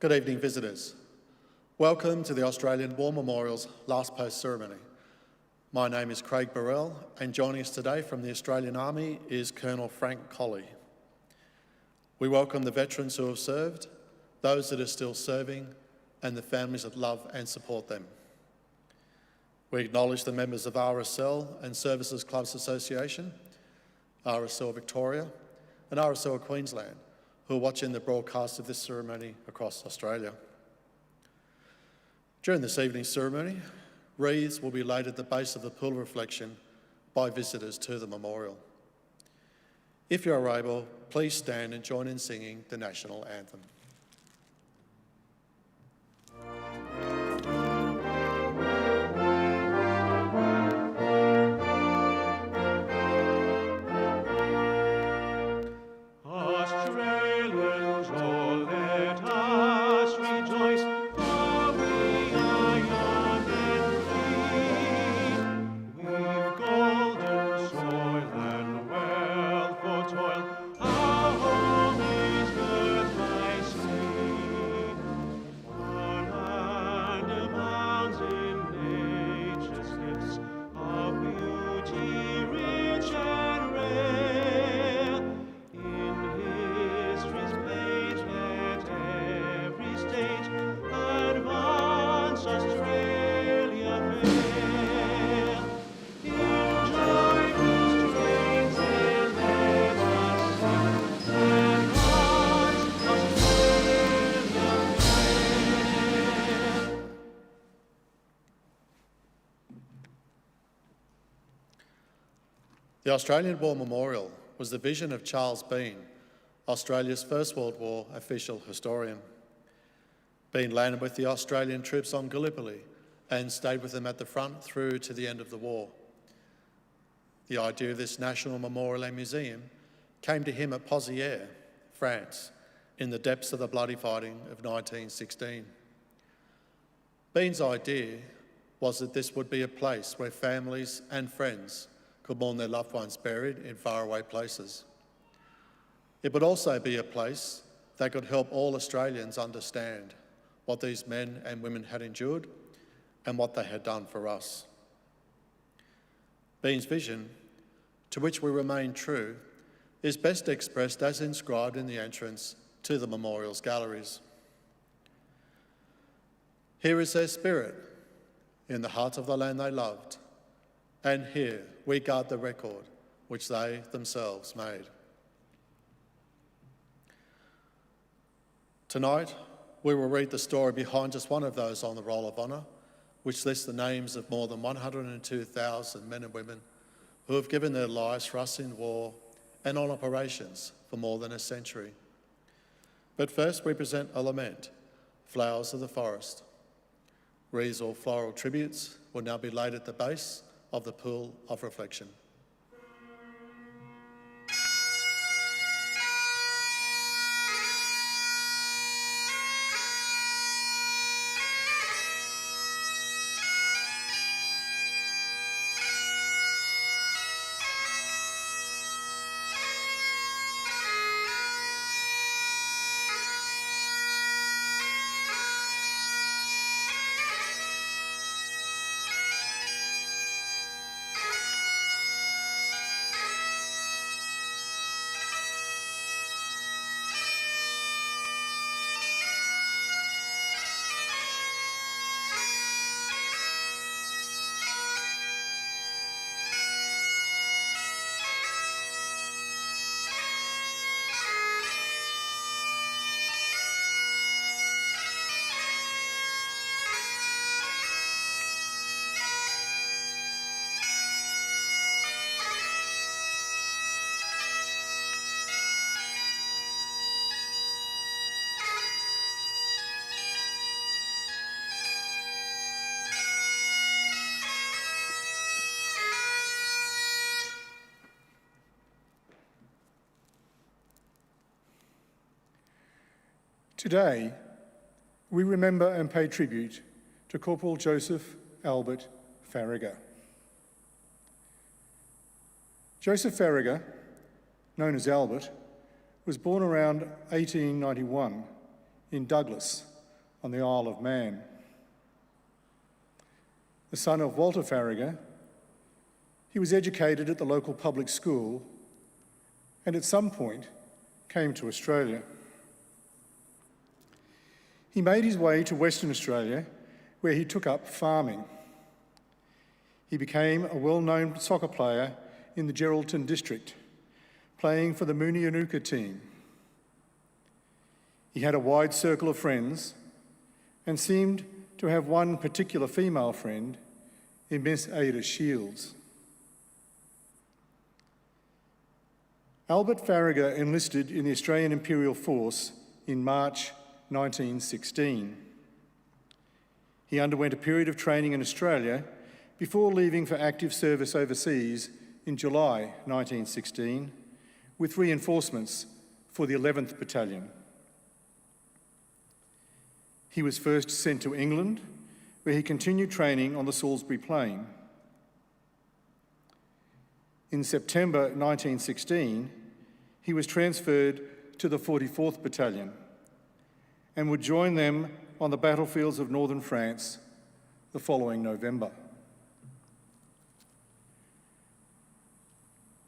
Good evening, visitors. Welcome to the Australian War Memorial's Last Post ceremony. My name is Craig Burrell, and joining us today from the Australian Army is Colonel Frank Colley. We welcome the veterans who have served, those that are still serving, and the families that love and support them. We acknowledge the members of RSL and Services Clubs Association, RSL Victoria, and RSL Queensland, who are watching the broadcast of this ceremony across Australia. During this evening's ceremony, wreaths will be laid at the base of the pool of reflection by visitors to the memorial. If you are able, please stand and join in singing the national anthem. The Australian War Memorial was the vision of Charles Bean, Australia's First World War official historian. Bean landed with the Australian troops on Gallipoli and stayed with them at the front through to the end of the war. The idea of this national memorial and museum came to him at Pozières, France, in the depths of the bloody fighting of 1916. Bean's idea was that this would be a place where families and friends could mourn their loved ones buried in faraway places. It would also be a place that could help all Australians understand what these men and women had endured and what they had done for us. Bean's vision, to which we remain true, is best expressed as inscribed in the entrance to the memorial's galleries. Here is their spirit, in the heart of the land they loved, and here we guard the record which they themselves made. Tonight, we will read the story behind just one of those on the Roll of Honour, which lists the names of more than 102,000 men and women who have given their lives for us in war and on operations for more than a century. But first we present a lament, Flowers of the Forest. Wreaths or floral tributes will now be laid at the base of the pool of reflection. Today, we remember and pay tribute to Corporal Joseph Albert Faragher. Joseph Faragher, known as Albert, was born around 1891 in Douglas on the Isle of Man. The son of Walter Faragher, he was educated at the local public school and at some point came to Australia. He made his way to Western Australia, where he took up farming. He became a well-known soccer player in the Geraldton district, playing for the Moonee team. He had a wide circle of friends and seemed to have one particular female friend in Miss Ada Shields. Albert Faragher enlisted in the Australian Imperial Force in March 1916. He underwent a period of training in Australia before leaving for active service overseas in July 1916 with reinforcements for the 11th Battalion. He was first sent to England, where he continued training on the Salisbury Plain. In September 1916, he was transferred to the 44th Battalion and would join them on the battlefields of northern France the following November.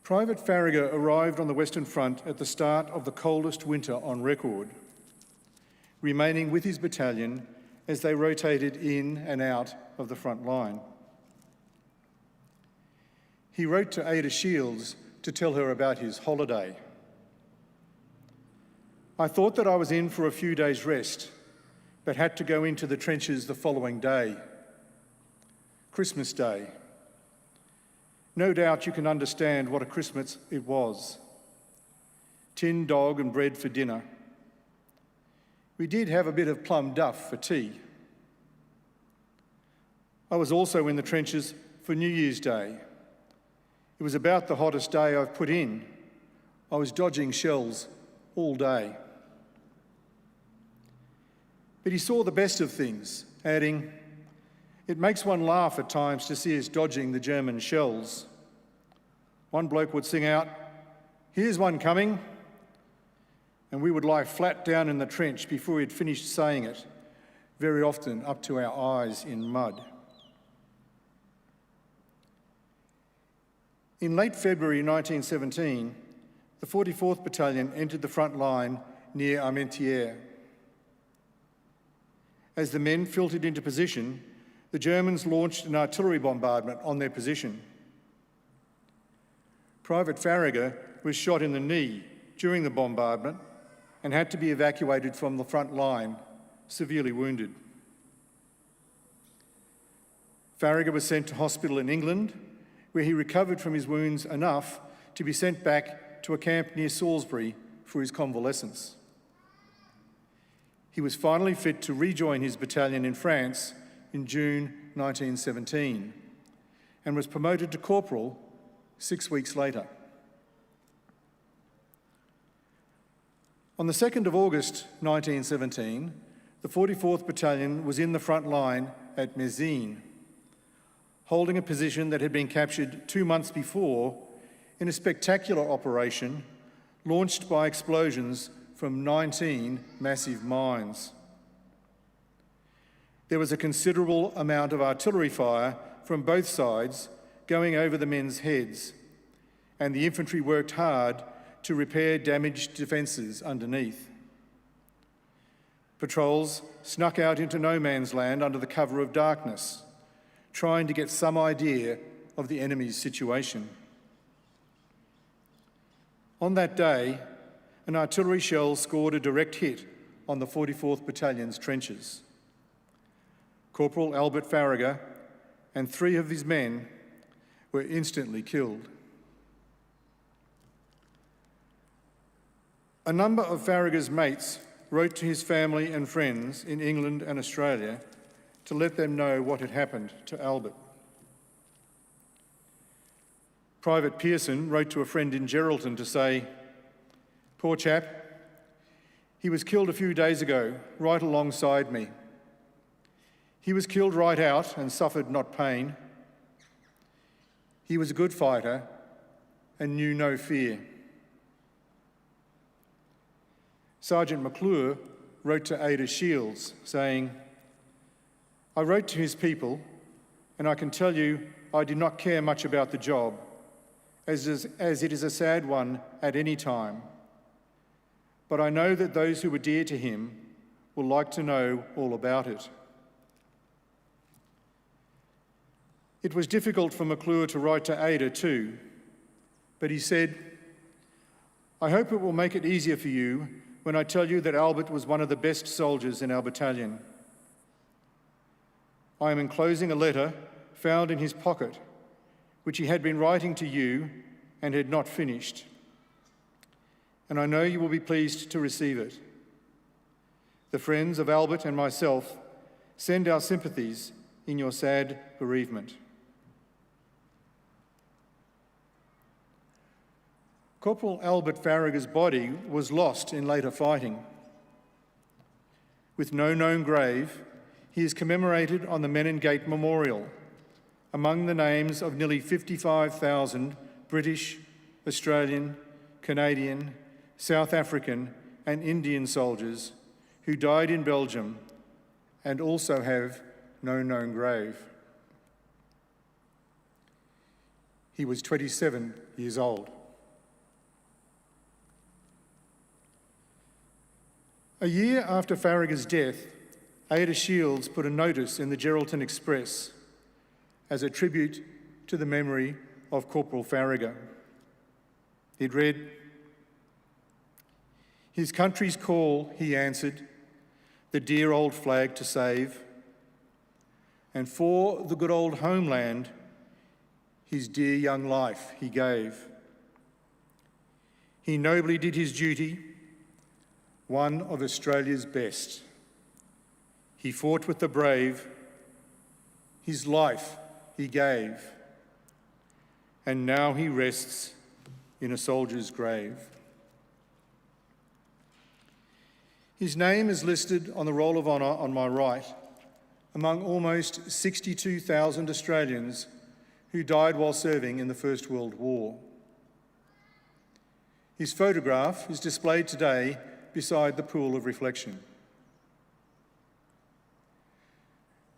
Private Faragher arrived on the Western Front at the start of the coldest winter on record, remaining with his battalion as they rotated in and out of the front line. He wrote to Ada Shields to tell her about his holiday. "I thought that I was in for a few days' rest, but had to go into the trenches the following day, Christmas Day. No doubt you can understand what a Christmas it was. Tin dog and bread for dinner. We did have a bit of plum duff for tea. I was also in the trenches for New Year's Day. It was about the hottest day I've put in. I was dodging shells all day." But he saw the best of things, adding, "It makes one laugh at times to see us dodging the German shells. One bloke would sing out, 'Here's one coming,' and we would lie flat down in the trench before we'd finished saying it, very often up to our eyes in mud." In late February 1917, the 44th Battalion entered the front line near Armentières. As the men filtered into position, the Germans launched an artillery bombardment on their position. Private Faragher was shot in the knee during the bombardment and had to be evacuated from the front line, severely wounded. Faragher was sent to hospital in England, where he recovered from his wounds enough to be sent back to a camp near Salisbury for his convalescence. He was finally fit to rejoin his battalion in France in June 1917 and was promoted to corporal 6 weeks later. On the 2nd of August 1917, the 44th Battalion was in the front line at Mézines, holding a position that had been captured 2 months before in a spectacular operation launched by explosions from 19 massive mines. There was a considerable amount of artillery fire from both sides going over the men's heads, and the infantry worked hard to repair damaged defences underneath. Patrols snuck out into no man's land under the cover of darkness, trying to get some idea of the enemy's situation. On that day, an artillery shell scored a direct hit on the 44th Battalion's trenches. Corporal Albert Faragher and 3 of his men were instantly killed. A number of Faragher's mates wrote to his family and friends in England and Australia to let them know what had happened to Albert. Private Pearson wrote to a friend in Geraldton to say, "Poor chap, he was killed a few days ago, right alongside me. He was killed right out and suffered not pain. He was a good fighter and knew no fear." Sergeant McClure wrote to Ada Shields saying, "I wrote to his people, and I can tell you I did not care much about the job, as it is a sad one at any time. But I know that those who were dear to him will like to know all about it." It was difficult for McClure to write to Ada too, but he said, "I hope it will make it easier for you when I tell you that Albert was one of the best soldiers in our battalion. I am enclosing a letter found in his pocket, which he had been writing to you and had not finished. And I know you will be pleased to receive it. The friends of Albert and myself send our sympathies in your sad bereavement." Corporal Albert Faragher's body was lost in later fighting. With no known grave, he is commemorated on the Menin Gate Memorial, among the names of nearly 55,000 British, Australian, Canadian, South African and Indian soldiers who died in Belgium and also have no known grave. He was 27 years old. A year after Faragher's death, Ada Shields put a notice in the Geraldton Express as a tribute to the memory of Corporal Faragher. It read, "His country's call, he answered, the dear old flag to save, and for the good old homeland, his dear young life he gave. He nobly did his duty, one of Australia's best. He fought with the brave, his life he gave, and now he rests in a soldier's grave." His name is listed on the Roll of Honour on my right, among almost 62,000 Australians who died while serving in the First World War. His photograph is displayed today beside the pool of reflection.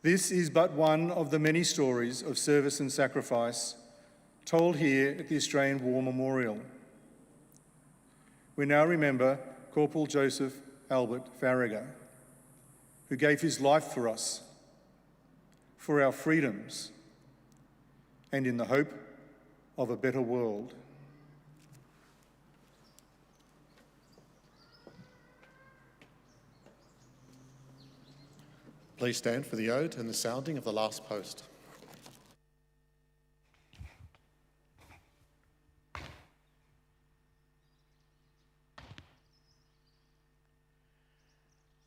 This is but one of the many stories of service and sacrifice told here at the Australian War Memorial. We now remember Corporal Joseph Albert Faragher, who gave his life for us, for our freedoms, and in the hope of a better world. Please stand for the ode and the sounding of the last post.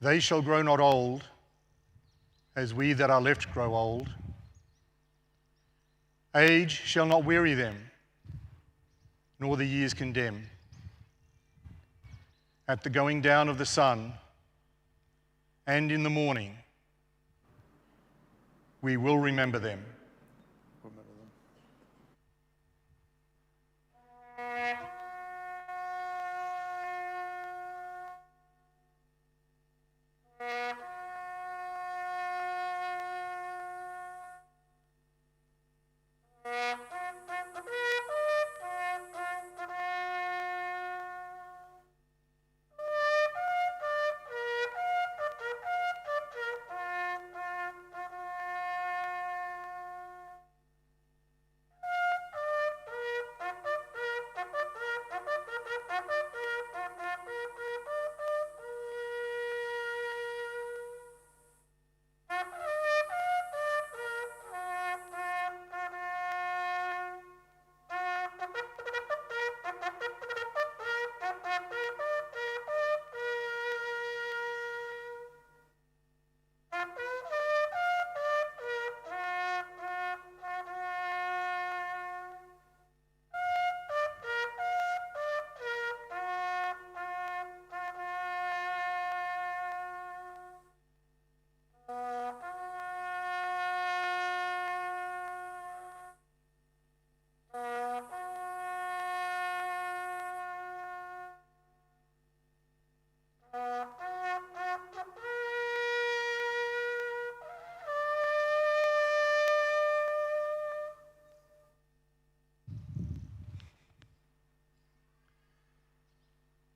They shall grow not old, as we that are left grow old. Age shall not weary them, nor the years condemn. At the going down of the sun, and in the morning, we will remember them.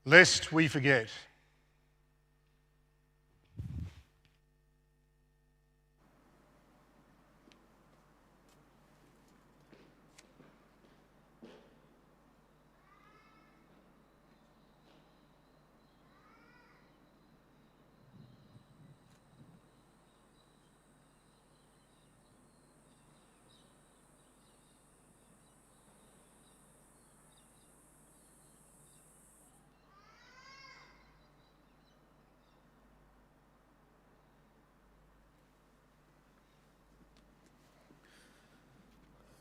lest we forget.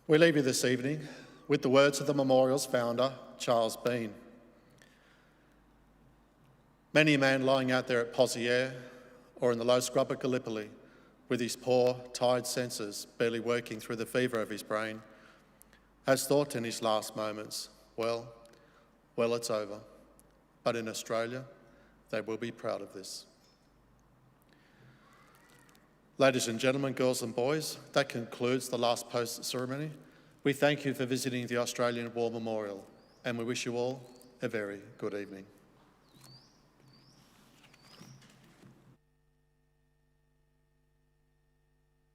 We leave you this evening with the words of the memorial's founder, Charles Bean. Many a man lying out there at Poziere or in the low scrub at Gallipoli, with his poor, tired senses barely working through the fever of his brain, has thought in his last moments, well, it's over. But in Australia, they will be proud of this. Ladies and gentlemen, girls and boys, that concludes the last post ceremony. We thank you for visiting the Australian War Memorial, and we wish you all a very good evening.